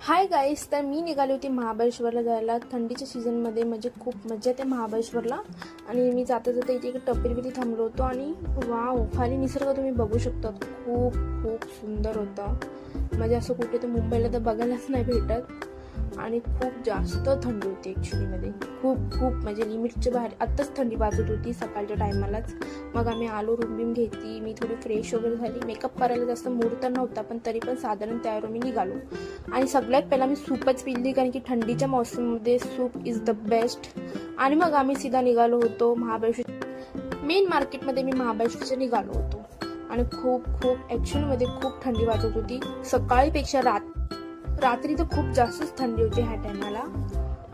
Hi guys, तर मी निघाली होती महाबळेश्वरला जायला थंडीच्या सीझनमध्ये. म्हणजे खूप मजा येते महाबळेश्वरला. आणि मी जाता जाता इथे एक टपरीवरती थांबलो होतो आणि वाव, खाली निसर्ग तुम्ही बघू शकता. खूप खूप सुंदर होता. म्हणजे असं कुठे तर मुंबईला तर बघायलाच नाही भेटत. आणि खूप जास्त थंडी होती ॲक्च्युलीमध्ये. खूप खूप म्हणजे लिमिटच्या बाहेर. आत्ताच थंडी वाजत होती सकाळच्या टायमालाच. मग आम्ही आलो, रूम बीम घेतली, मी थोडी फ्रेश वगैरे झाली. मेकअप करायला जास्त मूड तर नव्हता, पण तरी पण साधारण त्यावर मी निघालो. आणि सगळ्यात पहिला मी सूपच पिली, कारण की थंडीच्या मौसममध्ये सूप इज द बेस्ट. आणि मग आम्ही सीधा निघालो होतो महाबळेश्वर मेन मार्केटमध्ये. मी महाबळेश्वरच्या निघालो होतो आणि खूप खूप ॲक्च्युअलमध्ये खूप थंडी वाजत होती. सकाळीपेक्षा रात्री तर खूप जास्तच थंडी होती ह्या टायमाला.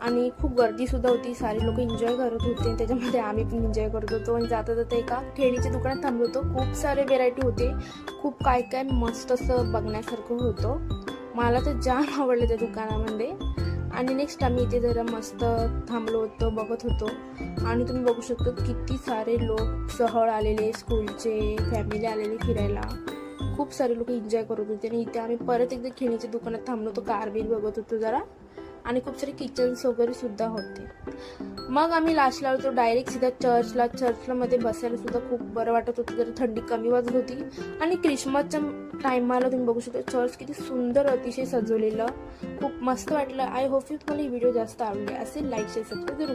आणि खूप गर्दीसुद्धा होती. सारे लोक एन्जॉय करत होते, त्याच्यामध्ये आम्ही पण एन्जॉय करत होतो. आणि जाता जाता एका खेळणीच्या दुकानात थांबलो होतो. खूप सारे व्हेरायटी होते, खूप काय काय मस्त असं बघण्यासारखं होतं. मला तर जाम आवडलं त्या दुकानामध्ये. आणि नेक्स्ट आम्ही इथे जरा मस्त थांबलो होतो, बघत होतो. आणि तुम्ही बघू शकता किती सारे लोक सहळ आलेले, स्कूलचे फॅमिली आलेले फिरायला. खूप सारे लोक एन्जॉय करत होते. आणि इथे आम्ही परत एकदा खेळणीच्या दुकानात थांबलो होतो, कारबीर बघत होतो जरा. आणि खूप सारे किचन्स वगैरे सुद्धा होते. मग आम्ही लास्टला आलो डायरेक्ट सीधा चर्चला मध्ये बसायला सुद्धा खूप बरं वाटत होतं. जरा थंडी कमी वाजत होती. आणि क्रिसमसच्या टायमाला तुम्ही बघू शकता चर्च किती सुंदर अतिशय सजवलेलं. खूप मस्त वाटलं. आय होप तुम्हाला ही व्हिडिओ जास्त आवडली असेल. लाईक शेअर सबस्क्राईब जरूर.